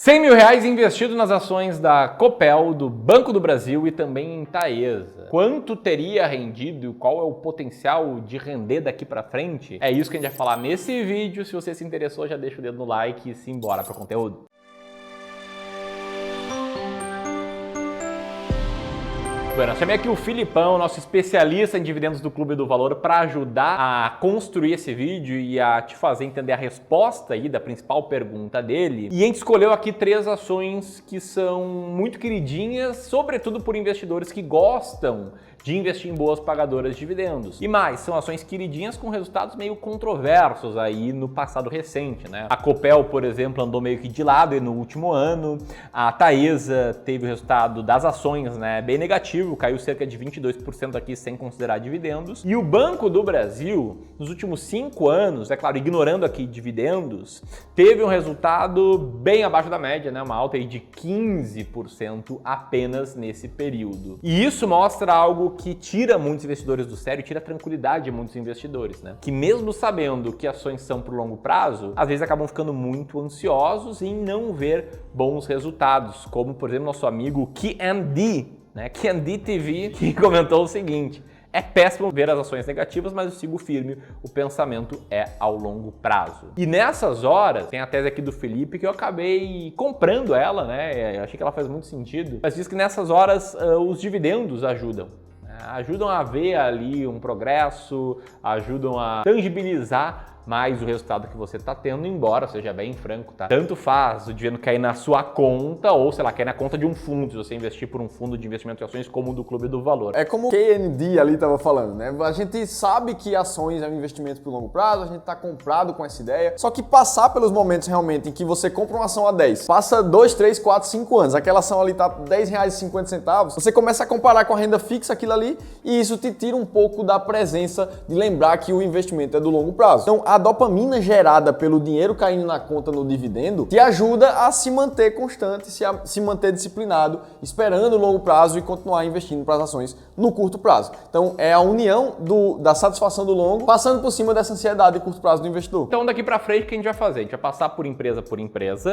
R$100 mil investido nas ações da Copel, do Banco do Brasil e também em Taesa. Quanto teria rendido e qual é o potencial de render daqui para frente? É isso que a gente vai falar nesse vídeo. Se você se interessou, já deixa o dedo no like e simbora para o conteúdo. Bueno, eu chamei aqui o Filipão, nosso especialista em dividendos do Clube do Valor, para ajudar a construir esse vídeo e a te fazer entender a resposta aí da principal pergunta dele. E a gente escolheu aqui 3 ações que são muito queridinhas, sobretudo por investidores que gostam de investir em boas pagadoras de dividendos. E mais, são ações queridinhas com resultados meio controversos aí no passado recente, né? A Copel, por exemplo, andou meio que de lado no último ano. A Taesa teve o resultado das ações, né, bem negativo, caiu cerca de 22% aqui sem considerar dividendos. E o Banco do Brasil, nos últimos 5 anos, é claro, ignorando aqui dividendos, teve um resultado bem abaixo da média, né? Uma alta aí de 15% apenas nesse período. E isso mostra algo que tira muitos investidores do sério, tira a tranquilidade de muitos investidores, né? Que mesmo sabendo que ações são para o longo prazo, às vezes acabam ficando muito ansiosos em não ver bons resultados, como por exemplo nosso amigo QND, né? QND TV, que comentou o seguinte: é péssimo ver as ações negativas, mas eu sigo firme, o pensamento é ao longo prazo. E nessas horas, tem a tese aqui do Felipe que eu acabei comprando ela, né? Eu achei que ela faz muito sentido, mas diz que nessas horas os dividendos ajudam a ver ali um progresso, ajudam a tangibilizar mais o resultado que você está tendo, embora seja bem franco, tá? Tanto faz o dinheiro cair na sua conta ou, sei lá, cair na conta de um fundo, se você investir por um fundo de investimento em ações como o do Clube do Valor. É como o QND ali estava falando, né? A gente sabe que ações é um investimento por longo prazo, a gente está comprado com essa ideia, só que passar pelos momentos realmente em que você compra uma ação a 10, passa 2, 3, 4, 5 anos, aquela ação ali tá R$10,50, você começa a comparar com a renda fixa aquilo ali e isso te tira um pouco da presença de lembrar que o investimento é do longo prazo. Então, a dopamina gerada pelo dinheiro caindo na conta no dividendo te ajuda a se manter constante, se manter disciplinado, esperando o longo prazo e continuar investindo para as ações no curto prazo. Então é a união da satisfação do longo, passando por cima dessa ansiedade de curto prazo do investidor. Então daqui para frente o que a gente vai fazer? A gente vai passar por empresa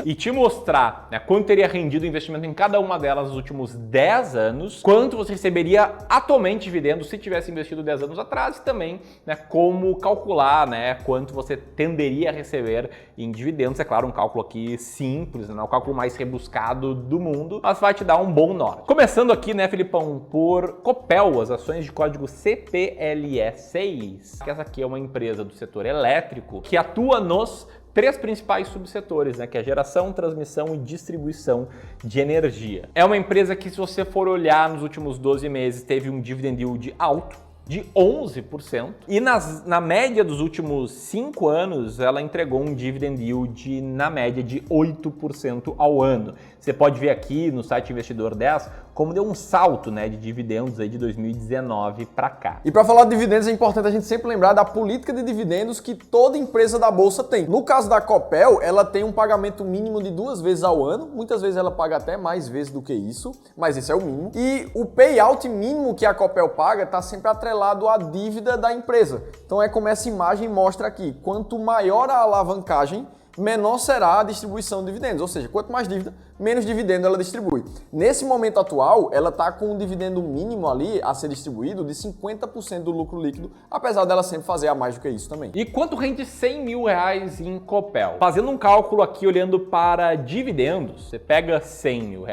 e te mostrar, né, quanto teria rendido o investimento em cada uma delas nos últimos 10 anos, quanto você receberia atualmente dividendos se tivesse investido 10 anos atrás e também, né, como calcular, né, quanto você tenderia a receber em dividendos. É claro, um cálculo aqui simples, não é o cálculo mais rebuscado do mundo, mas vai te dar um bom norte. Começando aqui, né, Filipão, por Copel, as ações de código CPLE6, que essa aqui é uma empresa do setor elétrico que atua nos 3 principais subsetores, né, que é geração, transmissão e distribuição de energia. É uma empresa que, se você for olhar nos últimos 12 meses, teve um dividend yield alto, de 11%, e na média dos últimos 5 anos ela entregou um dividend yield na média de 8% ao ano. Você pode ver aqui no site Investidor 10 como deu um salto, né, de dividendos aí de 2019 para cá. E para falar de dividendos é importante a gente sempre lembrar da política de dividendos que toda empresa da bolsa tem. No caso da Copel, ela tem um pagamento mínimo de 2 vezes ao ano, muitas vezes ela paga até mais vezes do que isso, mas esse é o mínimo. E o payout mínimo que a Copel paga está sempre atrelado à dívida da empresa. Então é como essa imagem mostra aqui, quanto maior a alavancagem, menor será a distribuição de dividendos, ou seja, quanto mais dívida, menos dividendo ela distribui. Nesse momento atual, ela está com um dividendo mínimo ali a ser distribuído de 50% do lucro líquido, apesar dela sempre fazer a mais do que isso também. E quanto rende R$100 mil em Copel? Fazendo um cálculo aqui, olhando para dividendos, você pega R$100 mil,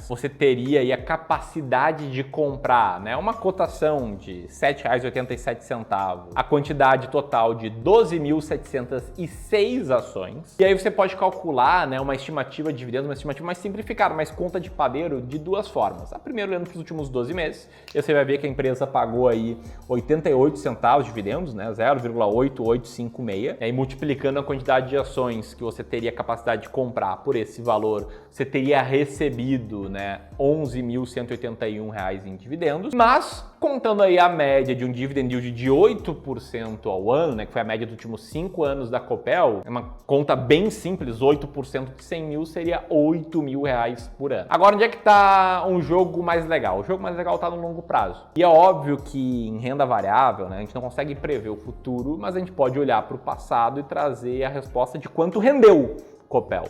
você teria aí a capacidade de comprar, né, uma cotação de R$ 7,87, a quantidade total de 12.706 ações. E aí você pode calcular, né, uma estimativa de dividendos, uma estimativa mais simplificada, mais conta de padeiro, de 2 formas. A primeira, olhando para os últimos 12 meses, e você vai ver que a empresa pagou aí 88 centavos de dividendos, né, 0,8856, e aí multiplicando a quantidade de ações que você teria capacidade de comprar por esse valor, você teria recebido, né, R$11.181 em dividendos, mas contando aí a média de um dividend yield de 8% ao ano, né, que foi a média dos últimos 5 anos da Copel, é uma conta bem simples, 8% de 100 mil seria R$8 mil por ano. Agora, onde é que está um jogo mais legal? O jogo mais legal está no longo prazo. E é óbvio que em renda variável, né, a gente não consegue prever o futuro, mas a gente pode olhar para o passado e trazer a resposta de quanto rendeu Copel.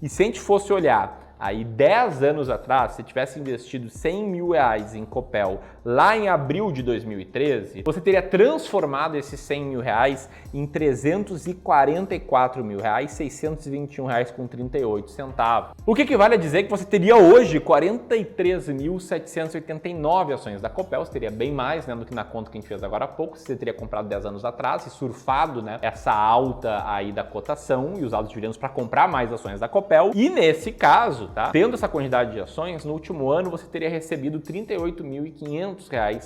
E se a gente fosse olhar aí 10 anos atrás, se tivesse investido 100 mil reais em Copel lá em abril de 2013, você teria transformado esses 100 mil reais em 344 mil reais, 621 reais com 38 centavos. O que vale a dizer que você teria hoje 43.789 ações da Copel, você teria bem mais, né, do que na conta que a gente fez agora há pouco, você teria comprado 10 anos atrás e surfado, né, essa alta aí da cotação e usado os dividendos para comprar mais ações da Copel. E nesse caso, tá? Tendo essa quantidade de ações, no último ano você teria recebido R$ 38.500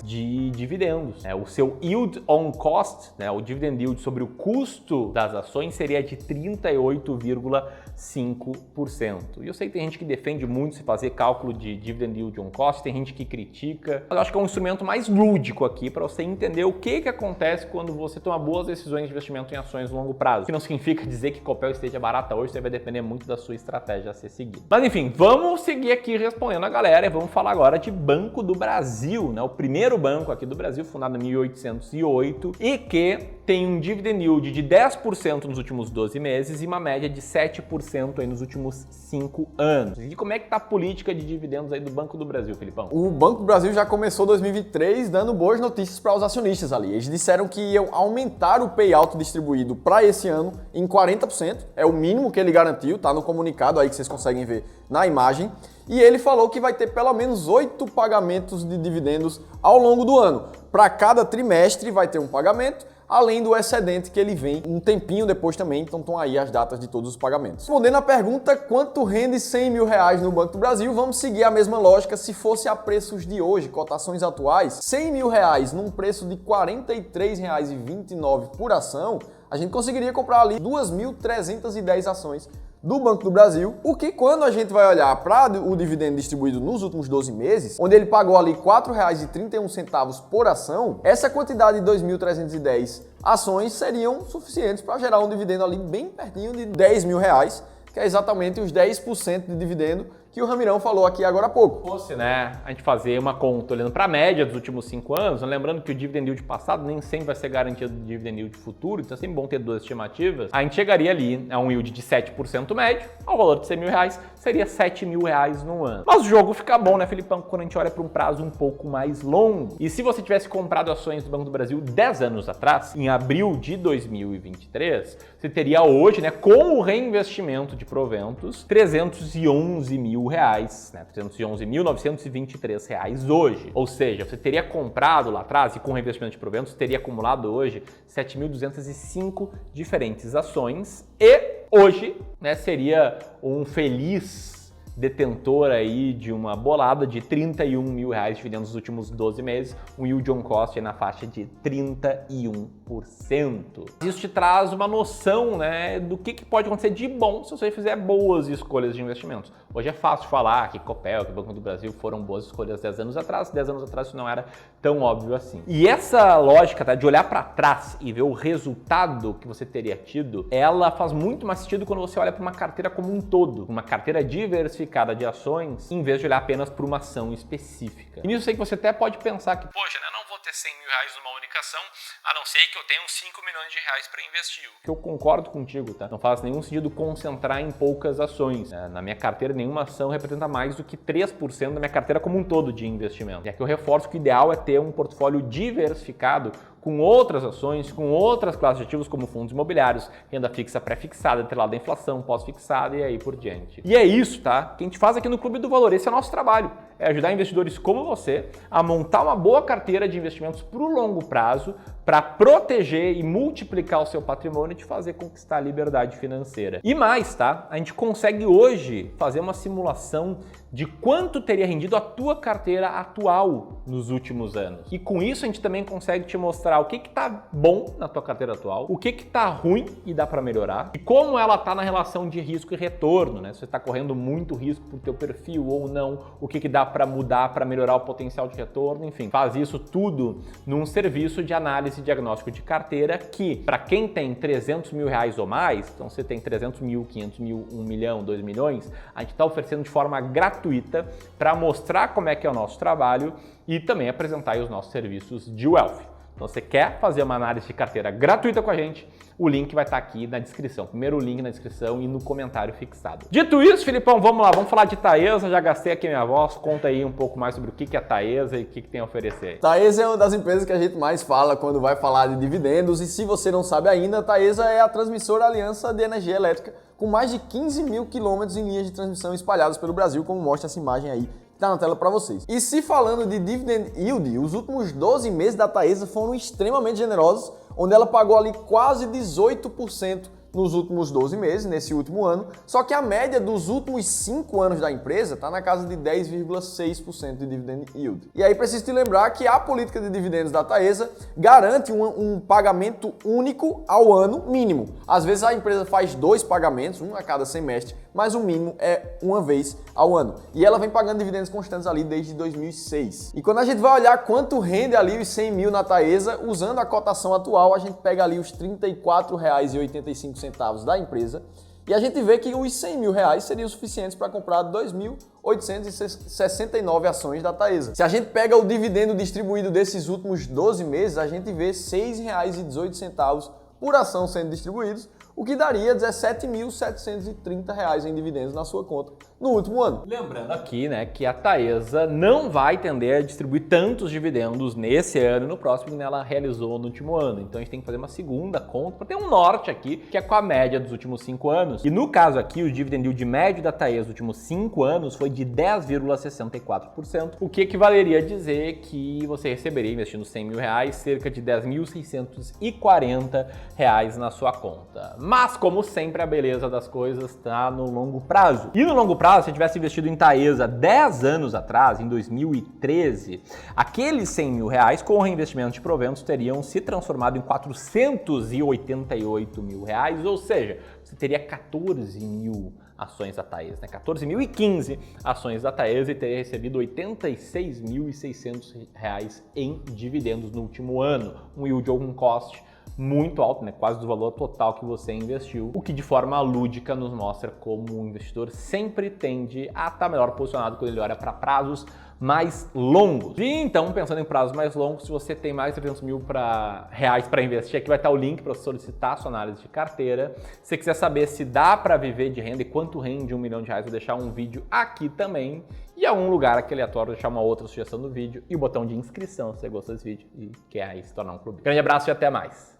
de dividendos. O seu yield on cost, né, o dividend yield sobre o custo das ações seria de 38,5%. E eu sei que tem gente que defende muito se fazer cálculo de dividend yield on cost, tem gente que critica, mas eu acho que é um instrumento mais lúdico aqui para você entender o que acontece quando você toma boas decisões de investimento em ações no longo prazo. Que não significa dizer que Copel esteja barata hoje, você vai depender muito da sua estratégia a ser seguida. Mas enfim, vamos seguir aqui respondendo a galera e vamos falar agora de Banco do Brasil, né? O primeiro banco aqui do Brasil, fundado em 1808 e que tem um dividend yield de 10% nos últimos 12 meses e uma média de 7% aí nos últimos 5 anos. E como é que tá a política de dividendos aí do Banco do Brasil, Filipão? O Banco do Brasil já começou 2023 dando boas notícias para os acionistas ali. Eles disseram que iam aumentar o payout distribuído para esse ano em 40%, é o mínimo que ele garantiu, tá no comunicado aí que vocês conseguem ver na imagem, e ele falou que vai ter pelo menos 8 pagamentos de dividendos ao longo do ano. Para cada trimestre vai ter um pagamento, além do excedente que ele vem um tempinho depois também, então estão aí as datas de todos os pagamentos. Respondendo a pergunta, quanto rende 100 mil reais no Banco do Brasil, vamos seguir a mesma lógica. Se fosse a preços de hoje, cotações atuais, 100 mil reais num preço de R$ 43,29 por ação, a gente conseguiria comprar ali 2.310 ações do Banco do Brasil, o que quando a gente vai olhar para o dividendo distribuído nos últimos 12 meses, onde ele pagou ali R$ 4,31 por ação, essa quantidade de 2.310 ações seriam suficientes para gerar um dividendo ali bem pertinho de 10 mil reais, que é exatamente os 10% de dividendo que o Ramirão falou aqui agora há pouco. Fosse, né, a gente fazer uma conta olhando para a média dos últimos 5 anos, lembrando que o dividend yield passado nem sempre vai ser garantido do dividend yield futuro, então é sempre bom ter duas estimativas, a gente chegaria ali a um yield de 7% médio, ao valor de 100 mil reais, seria 7 mil reais no ano. Mas o jogo fica bom, né, Filipão, quando a gente olha para um prazo um pouco mais longo. E se você tivesse comprado ações do Banco do Brasil 10 anos atrás, em abril de 2023, você teria hoje, né, com o reinvestimento de proventos, 311 mil reais, né, 311.923 reais hoje. Ou seja, você teria comprado lá atrás e com reinvestimento de proventos teria acumulado hoje 7.205 diferentes ações e hoje, né, seria um feliz detentor aí de uma bolada de 31 mil reais de dividendos nos últimos 12 meses, um yield on cost aí na faixa de 31%. Isso te traz uma noção, né, do que pode acontecer de bom se você fizer boas escolhas de investimentos. Hoje é fácil falar que Copel, que o Banco do Brasil foram boas escolhas 10 anos atrás. 10 anos atrás isso não era tão óbvio assim. E essa lógica, tá, de olhar para trás e ver o resultado que você teria tido, ela faz muito mais sentido quando você olha para uma carteira como um todo, uma carteira diversificada de ações, em vez de olhar apenas para uma ação específica. E nisso eu sei que você até pode pensar que, poxa, né, não vou ter 100 mil reais numa única ação, a não ser que eu tenha uns 5 milhões de reais para investir. Eu concordo contigo, tá? Não faz nenhum sentido concentrar em poucas ações. Na minha carteira, nenhuma ação representa mais do que 3% da minha carteira como um todo de investimento. E aqui eu reforço que o ideal é ter um portfólio diversificado com outras ações, com outras classes de ativos como fundos imobiliários, renda fixa pré-fixada, atrelada à inflação, pós-fixada e aí por diante. E é isso, tá? Que a gente faz aqui no Clube do Valor. Esse é o nosso trabalho. É ajudar investidores como você a montar uma boa carteira de investimentos para o longo prazo, para proteger e multiplicar o seu patrimônio e te fazer conquistar a liberdade financeira. E mais, tá? A gente consegue hoje fazer uma simulação de quanto teria rendido a tua carteira atual nos últimos anos. E com isso a gente também consegue te mostrar o que tá bom na tua carteira atual, o que tá ruim e dá para melhorar, e como ela tá na relação de risco e retorno, né? Se você está correndo muito risco pro teu perfil ou não, o que dá para mudar para melhorar o potencial de retorno, enfim. Faz isso tudo num serviço de análise e diagnóstico de carteira que, para quem tem 300 mil reais ou mais, então você tem 300 mil, 500 mil, 1 milhão, 2 milhões, a gente está oferecendo de forma gratuita para mostrar como é que é o nosso trabalho e também apresentar aí os nossos serviços de wealth. Então, você quer fazer uma análise de carteira gratuita com a gente? O link vai estar aqui na descrição. Primeiro link na descrição e no comentário fixado. Dito isso, Filipão, vamos lá, vamos falar de Taesa. Já gastei aqui minha voz. Conta aí um pouco mais sobre o que é a Taesa e o que tem a oferecer aí. Taesa é uma das empresas que a gente mais fala quando vai falar de dividendos. E se você não sabe ainda, a Taesa é a transmissora aliança de energia elétrica com mais de 15 mil quilômetros em linhas de transmissão espalhadas pelo Brasil, como mostra essa imagem aí que tá na tela para vocês. E se falando de dividend yield, os últimos 12 meses da Taesa foram extremamente generosos, onde ela pagou ali quase 18% nos últimos 12 meses, nesse último ano, só que a média dos últimos 5 anos da empresa está na casa de 10,6% de dividend yield. E aí preciso te lembrar que a política de dividendos da Taesa garante um pagamento único ao ano mínimo. Às vezes a empresa faz 2 pagamentos, um a cada semestre, mas o mínimo é uma vez ao ano. E ela vem pagando dividendos constantes ali desde 2006. E quando a gente vai olhar quanto rende ali os 100 mil na Taesa, usando a cotação atual, a gente pega ali os R$ 34,85 da empresa e a gente vê que os 100 mil reais seriam suficientes para comprar 2.869 ações da Taesa. Se a gente pega o dividendo distribuído desses últimos 12 meses, a gente vê R$ 6,18 por ação sendo distribuídos, o que daria R$ 17.730 em dividendos na sua conta no último ano. Lembrando aqui, né, que a Taesa não vai tender a distribuir tantos dividendos nesse ano e no próximo que ela realizou no último ano. Então a gente tem que fazer uma segunda conta para ter um norte aqui, que é com a média dos últimos 5 anos. E no caso aqui, o dividend yield médio da Taesa nos últimos 5 anos foi de 10,64%, o que equivaleria a dizer que você receberia, investindo 100 mil reais, cerca de 10.640 reais na sua conta. Mas, como sempre, a beleza das coisas está no longo prazo. E no longo prazo, se eu tivesse investido em Taesa 10 anos atrás, em 2013, aqueles 100 mil reais com reinvestimento de proventos teriam se transformado em 488 mil reais, ou seja, você teria 14 mil ações da Taesa, né? 14.015 ações da Taesa e teria recebido R$ 86.600 em dividendos no último ano, um yield ou um cost muito alto, né? Quase do valor total que você investiu, o que de forma lúdica nos mostra como o investidor sempre tende a estar melhor posicionado quando ele olha para prazos mais longos. E então, pensando em prazos mais longos, se você tem mais de 300 mil reais para investir, aqui vai estar o link para solicitar a sua análise de carteira. Se você quiser saber se dá para viver de renda e quanto rende R$ 1 milhão, vou deixar um vídeo aqui também. E algum lugar aqui aleatório, vou deixar uma outra sugestão do vídeo e o botão de inscrição se você gostou desse vídeo e quer aí se tornar um clube. Grande abraço e até mais!